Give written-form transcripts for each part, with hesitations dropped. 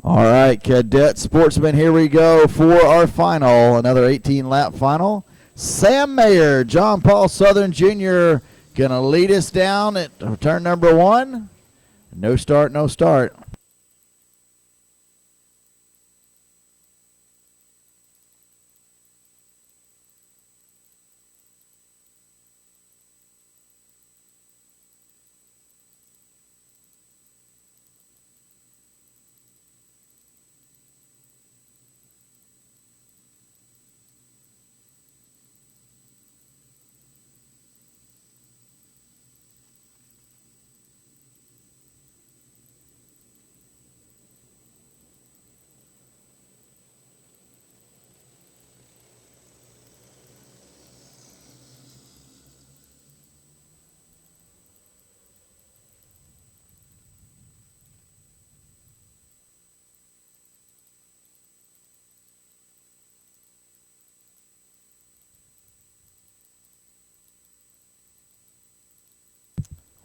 All right, Cadet Sportsman, here we go for our final, another 18-lap final. Sam Mayer, John Paul Southern Jr. going to lead us down at turn number 1. No start, no start.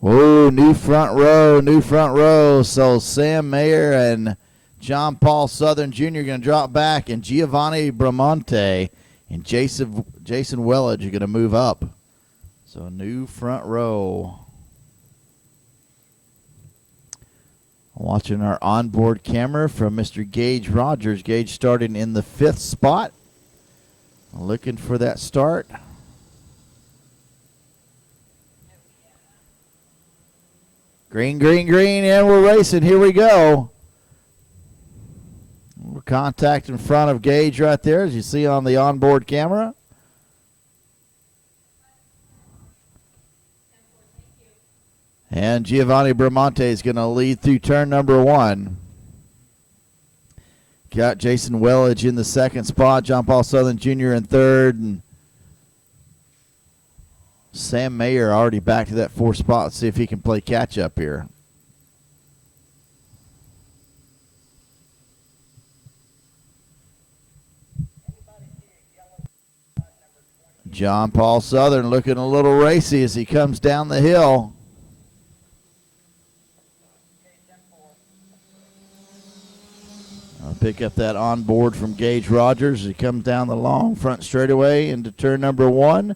Whoa, new front row. So Sam Mayer and John Paul Southern Jr. going to drop back, and Giovanni Bramante and Jason Wellage are going to move up. So new front row. Watching our onboard camera from Mr. Gage Rogers. Gage starting in the 5th spot. Looking for that start. Green, and we're racing. Here we go. We're contact in front of Gage right there, as you see on the onboard camera. And Giovanni Bramante is going to lead through turn number 1. Got Jason Wellage in the 2nd spot, John Paul Southern Jr. in 3rd, and Sam Mayer already back to that 4th spot. Let's see if he can play catch up here. John Paul Southern looking a little racy as he comes down the hill. I'll pick up that on board from Gage Rogers as he comes down the long front straightaway into turn number 1.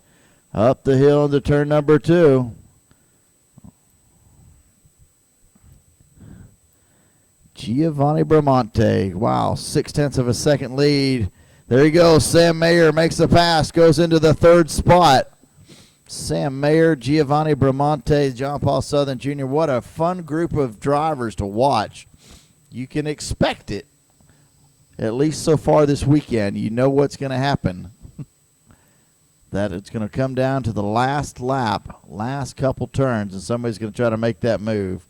Up the hill into turn number 2. Giovanni Bramante. Wow, 0.6 of a second lead. There he goes. Sam Mayer makes the pass, goes into the 3rd spot. Sam Mayer, Giovanni Bramante, John Paul Southern Jr. What a fun group of drivers to watch. You can expect it, at least so far this weekend. You know what's going to happen. That it's going to come down to the last lap, last couple turns, and somebody's going to try to make that move.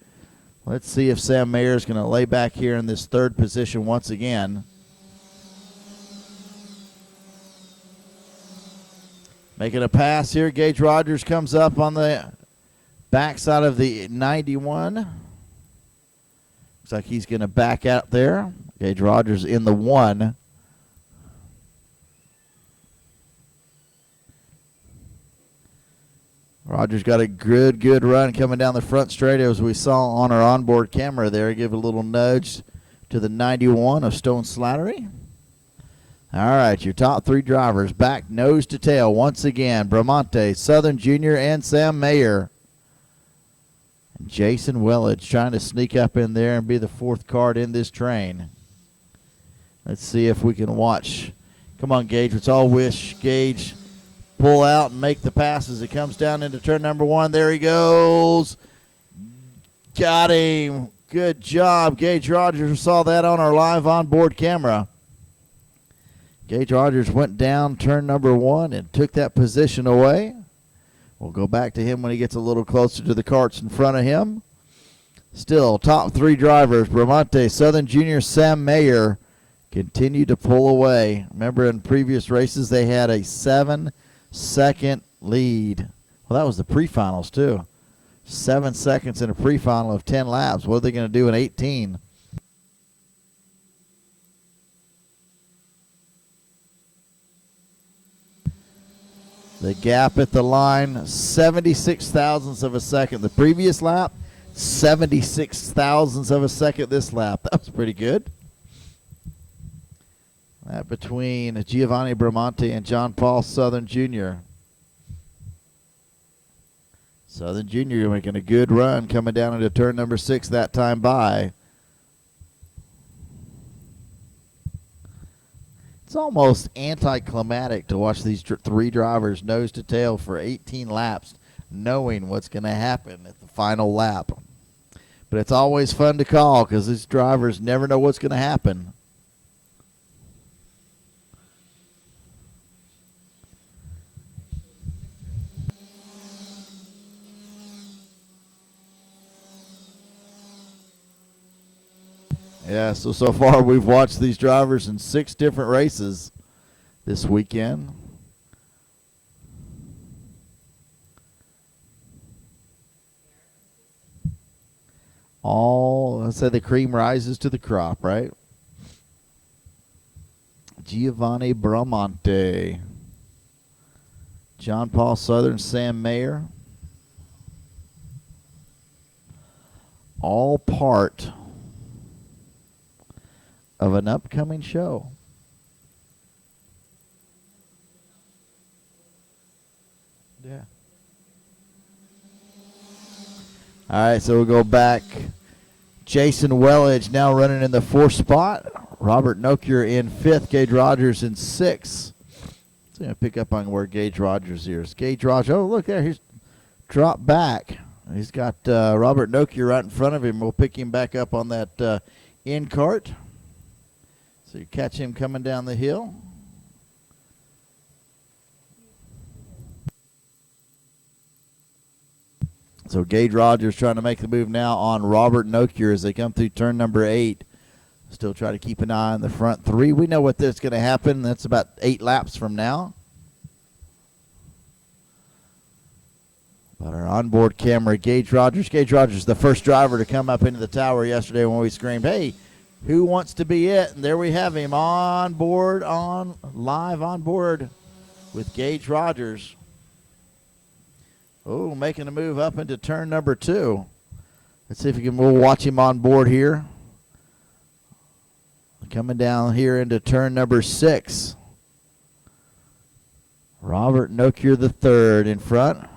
Let's see if Sam Mayer is going to lay back here in this 3rd position once again. Making a pass here. Gage Rogers comes up on the backside of the 91. Looks like he's going to back out there. Gage Rogers in the 1. Rogers got a good run coming down the front straight, as we saw on our onboard camera there. Give a little nudge to the 91 of Stone Slattery. All right, your top 3 drivers back nose to tail once again. Bramante, Southern Jr., and Sam Mayer. And Jason Wellage trying to sneak up in there and be the 4th card in this train. Let's see if we can watch. Come on, Gage. Let's all wish Gage pull out and make the pass as it comes down into turn number 1. There he goes. Got him. Good job, Gage Rogers. We saw that on our live onboard camera. Gage Rogers went down turn number 1 and took that position away. We'll go back to him when he gets a little closer to the carts in front of him. Still, top 3 drivers, Bramante, Southern Jr., Sam Mayer, continue to pull away. Remember, in previous races, they had a 7-second lead. Well, that was the pre-finals, too. 7 seconds in a pre-final of 10 laps. What are they going to do in 18? The gap at the line, 76 thousandths of a second. The previous lap, 76 thousandths of a second this lap. That was pretty good. between Giovanni Bramante and John Paul Southern Jr. Southern Jr. making a good run coming down into turn number 6 that time by. It's almost anticlimactic to watch these 3 drivers nose to tail for 18 laps, knowing what's going to happen at the final lap. But it's always fun to call because these drivers never know what's going to happen. Yeah, so far we've watched these drivers in 6 different races this weekend. Let's say the cream rises to the crop, right? Giovanni Bramante, John Paul Southern, Sam Mayer, all part of an upcoming show. Yeah. All right, so we'll go back. Jason Wellage now running in the 4th spot. Robert Nokier in 5th. Gage Rogers in 6th. So going to pick up on where Gage Rogers is. Gage Rogers, oh, look there. He's dropped back. He's got Robert Nokier right in front of him. We'll pick him back up on that in cart. So you catch him coming down the hill. So Gage Rogers trying to make the move now on Robert Nokier as they come through turn number 8. Still try to keep an eye on the front 3. We know what that's going to happen. That's about 8 laps from now. But our onboard camera, Gage Rogers, the first driver to come up into the tower yesterday when we screamed, hey, who wants to be it? And there we have him live on board with Gage Rogers. Oh, making a move up into turn number 2. Let's see if we'll watch him on board here. Coming down here into turn number 6. Robert Nokier III in front.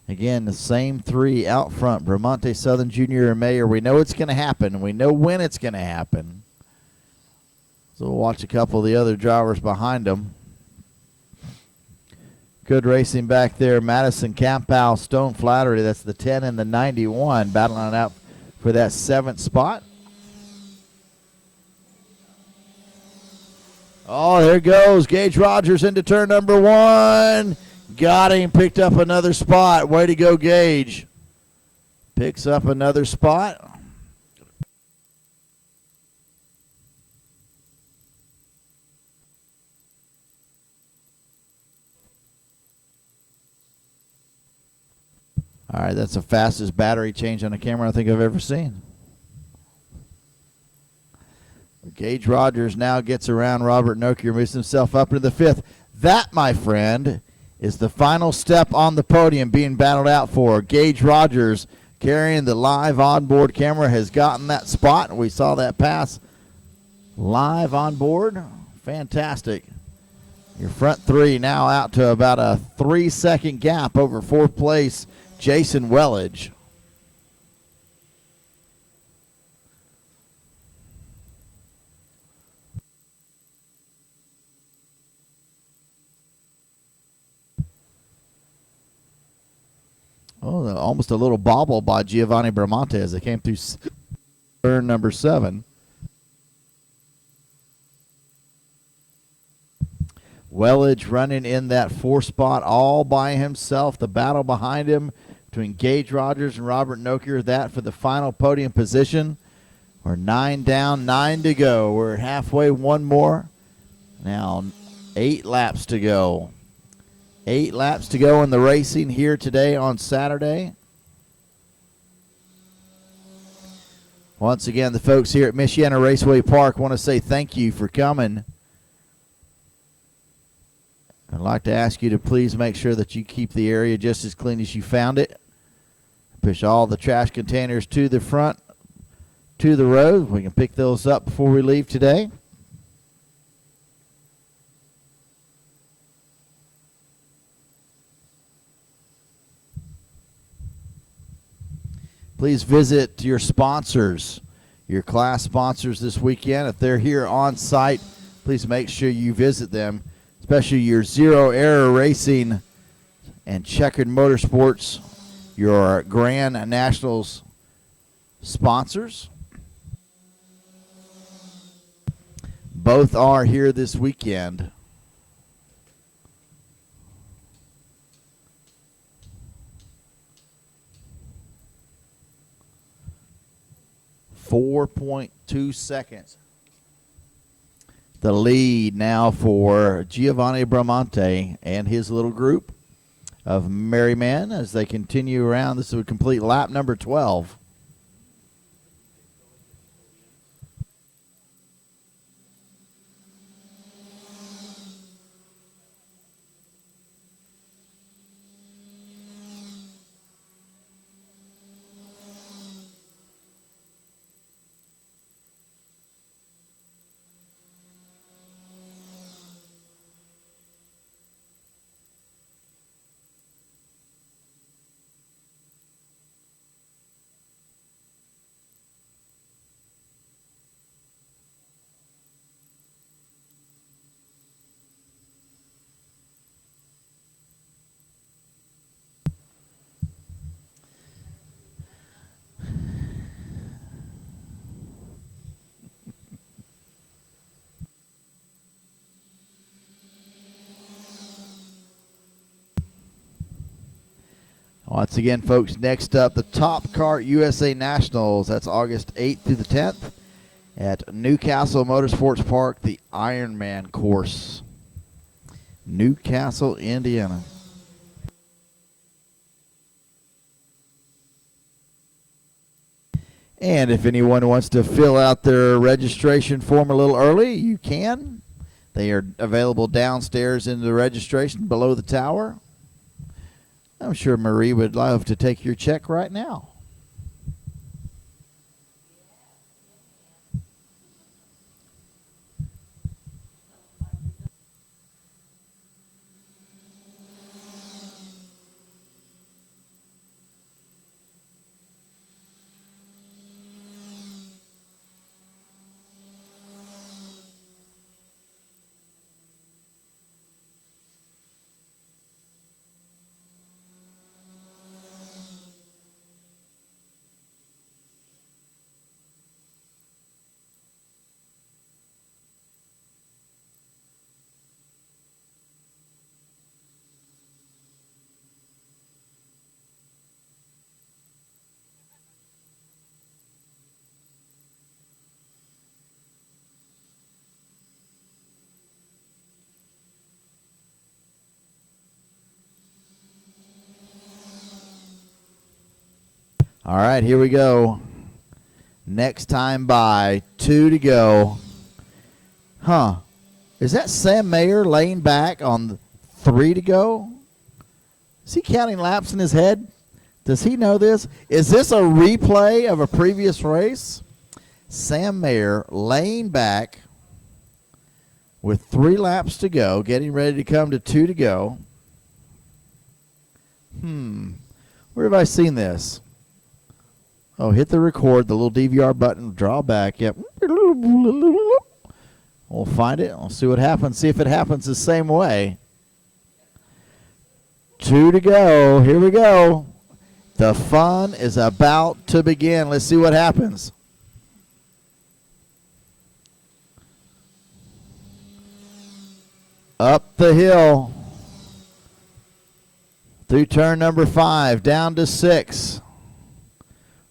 Again, the same 3 out front. Bramante, Southern Jr., and Mayer. We know it's going to happen. We know when it's going to happen. So we'll watch a couple of the other drivers behind them. Good racing back there. Madison Campow, Stone Flattery. That's the 10 and the 91. Battling out for that 7th spot. Oh, there goes Gage Rogers into turn number 1. Got him, picked up another spot. Way to go, Gage. Picks up another spot. All right, that's the fastest battery change on a camera I think I've ever seen. Gage Rogers now gets around Robert Nokier, moves himself up into the 5th. That, my friend, is the final step on the podium being battled out for. Gage Rogers, carrying the live onboard camera, has gotten that spot. We saw that pass live on board. Fantastic. Your front 3 now out to about a 3-second gap over 4th place, Jason Wellage. Oh, almost a little bobble by Giovanni Bramante as they came through turn number 7. Wellage running in that 4th spot all by himself. The battle behind him between Gage Rogers and Robert Nokier. That for the final podium position. We're 9 down, 9 to go. We're halfway, 1 more. Now 8 laps to go. 8 laps to go in the racing here today on Saturday. Once again, the folks here at Michiana Raceway Park want to say thank you for coming. I'd like to ask you to please make sure that you keep the area just as clean as you found it. Push all the trash containers to the front to the road. We can pick those up before we leave today. Please visit your sponsors, your class sponsors this weekend. If they're here on site, please make sure you visit them, especially your Zero Error Racing and Checkered Motorsports, your Grand Nationals sponsors. Both are here this weekend. .2 seconds. The lead now for Giovanni Bramante and his little group of merry men as they continue around. This would complete lap number 12. Once again, folks, next up, the Top Kart USA Nationals. That's August 8th through the 10th at Newcastle Motorsports Park, the Ironman course. Newcastle, Indiana. And if anyone wants to fill out their registration form a little early, you can. They are available downstairs in the registration below the tower. I'm sure Marie would love to take your check right now. All right, here we go. Next time by, 2 to go. Is that Sam Mayer laying back on 3 to go? Is he counting laps in his head? Does he know this? Is this a replay of a previous race? Sam Mayer laying back with 3 laps to go, getting ready to come to 2 to go. Where have I seen this? Oh, hit the record, the little DVR button, draw back. Yep. We'll find it. We'll see what happens. See if it happens the same way. 2 to go. Here we go. The fun is about to begin. Let's see what happens. Up the hill. Through turn number 5. Down to 6.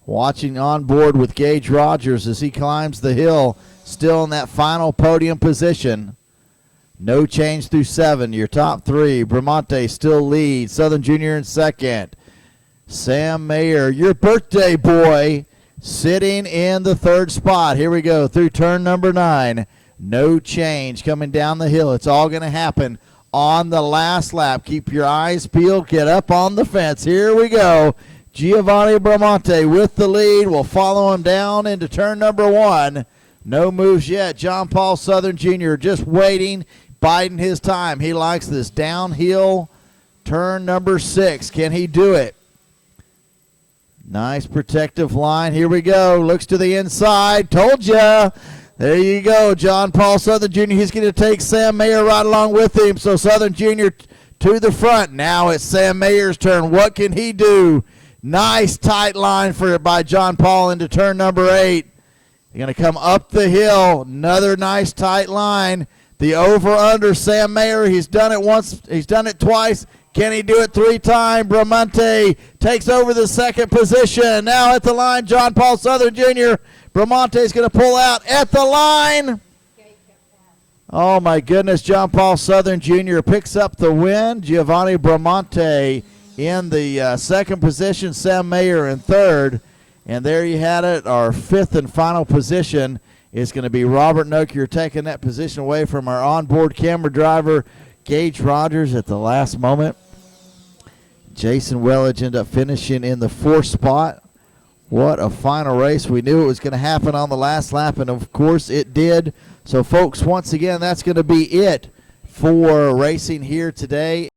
Watching on board with Gage Rogers as he climbs the hill, still in that final podium position. No change through 7. Your top 3. Bramante still leads. Southern Junior in second. Sam Mayer, your birthday boy, sitting in the 3rd spot. Here we go through turn number 9. No change coming down the hill. It's all going to happen on the last lap. Keep your eyes peeled. Get up on the fence. Here we go. Giovanni Bramante with the lead. Will follow him down into turn number 1. No moves yet. John Paul Southern Jr. just waiting, biding his time. He likes this downhill turn number 6. Can he do it? Nice protective line. Here we go. Looks to the inside. Told ya. There you go. John Paul Southern Jr. He's going to take Sam Mayer right along with him. So Southern Jr. to the front. Now it's Sam Mayer's turn. What can he do? Nice tight line by John Paul into turn number 8. You're going to come up the hill. Another nice tight line. The over-under, Sam Mayer. He's done it once. He's done it twice. Can he do it 3 times? Bramante takes over the second position. Now at the line, John Paul Southern Jr. Bramante's going to pull out at the line. Oh, my goodness. John Paul Southern Jr. picks up the win. Giovanni Bramante in the second position. Sam Mayer in third. And there you had it. Our 5th and final position is going to be Robert Nokier, taking that position away from our onboard camera driver, Gage Rogers, at the last moment. Jason Wellage ended up finishing in the 4th spot. What a final race. We knew it was going to happen on the last lap, and of course it did. So, folks, once again, that's going to be it for racing here today.